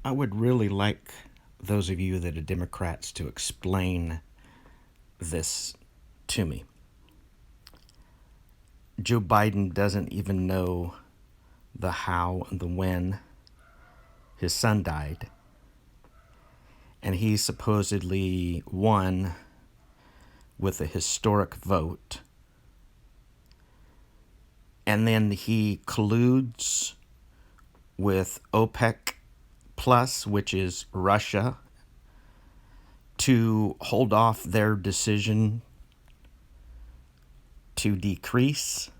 I would really like those of you that are Democrats to explain this to me. Joe Biden doesn't even know the how and the when his son died. And he supposedly won with a historic vote. And then he colludes with OPEC Plus, which is Russia, to hold off their decision to decrease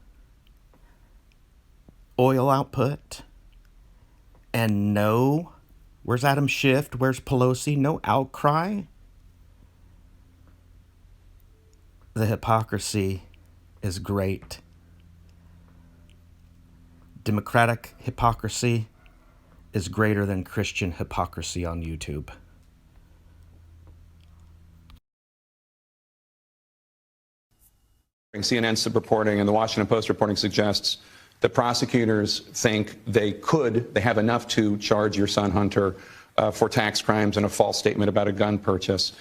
oil output. And no, where's Adam Schiff? Where's Pelosi? No outcry. The hypocrisy is great. Democratic hypocrisy is greater than Christian hypocrisy on YouTube. CNN's reporting and the Washington Post reporting suggests that prosecutors think they have enough to charge your son Hunter for tax crimes and a false statement about a gun purchase.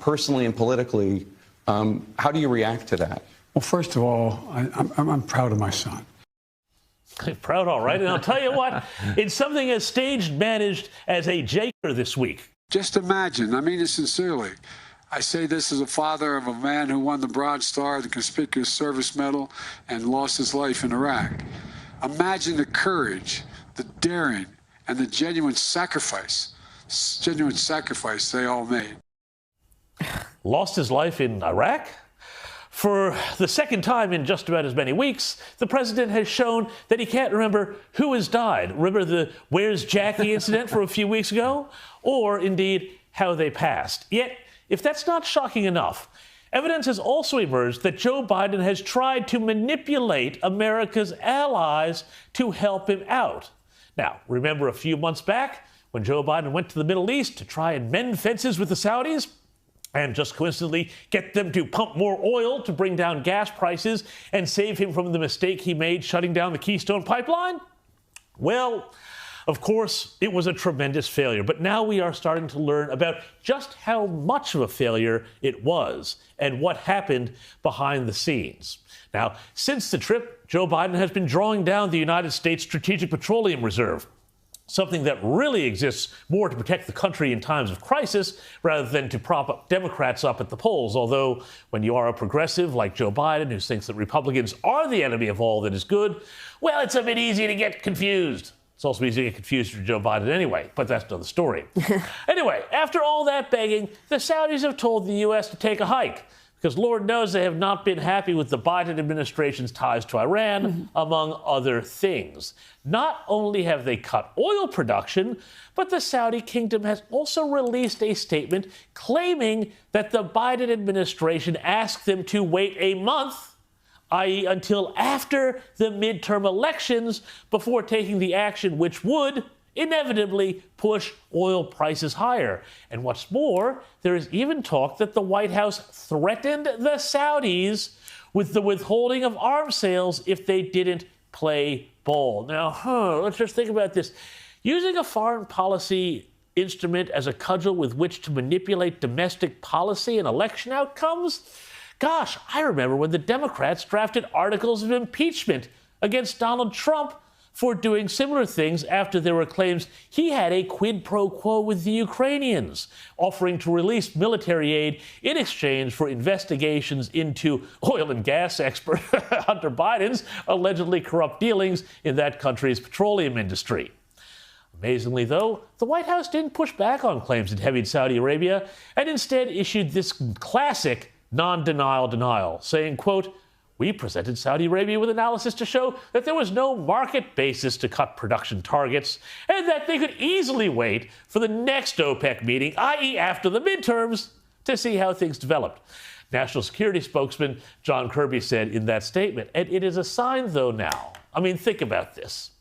Personally and politically, how do you react to that? Well, first of all, I'm proud of my son. Proud, all right. And I'll tell you what, it's something as staged managed as a Jaker this week. Just imagine, I mean it sincerely. I say this as a father of a man who won the Bronze Star, the Conspicuous Service Medal, and lost his life in Iraq. Imagine the courage, the daring, and the genuine sacrifice they all made. Lost his life in Iraq? For the second time in just about as many weeks, the president has shown that he can't remember who has died. Remember the Where's Jackie incident from a few weeks ago? Or, indeed, how they passed. Yet, if that's not shocking enough, evidence has also emerged that Joe Biden has tried to manipulate America's allies to help him out. Now, remember a few months back when Joe Biden went to the Middle East to try and mend fences with the Saudis? And just coincidentally get them to pump more oil to bring down gas prices and save him from the mistake he made shutting down the Keystone Pipeline? Well, of course, it was a tremendous failure. But now we are starting to learn about just how much of a failure it was and what happened behind the scenes. Now, since the trip, Joe Biden has been drawing down the United States Strategic Petroleum Reserve, something that really exists more to protect the country in times of crisis rather than to prop up Democrats up at the polls. Although when you are a progressive like Joe Biden, who thinks that Republicans are the enemy of all that is good, well, it's a bit easy to get confused. It's also easy to get confused for Joe Biden anyway, but that's another story. Anyway, after all that begging, the Saudis have told the U.S. to take a hike, because Lord knows they have not been happy with the Biden administration's ties to Iran, among other things. Not only have they cut oil production, but the Saudi kingdom has also released a statement claiming that the Biden administration asked them to wait a month, i.e. until after the midterm elections, before taking the action which would inevitably push oil prices higher. And what's more, there is even talk that the White House threatened the Saudis with the withholding of arms sales if they didn't play ball. Now, let's just think about this. Using a foreign policy instrument as a cudgel with which to manipulate domestic policy and election outcomes? Gosh, I remember when the Democrats drafted articles of impeachment against Donald Trump for doing similar things after there were claims he had a quid pro quo with the Ukrainians, offering to release military aid in exchange for investigations into oil and gas expert Hunter Biden's allegedly corrupt dealings in that country's petroleum industry. Amazingly, though, the White House didn't push back on claims it heavied Saudi Arabia and instead issued this classic non-denial denial, saying, quote, "We presented Saudi Arabia with analysis to show that there was no market basis to cut production targets and that they could easily wait for the next OPEC meeting, i.e. after the midterms, to see how things developed." National Security spokesman John Kirby said in that statement. And it is a sign, though, now. I mean, think about this.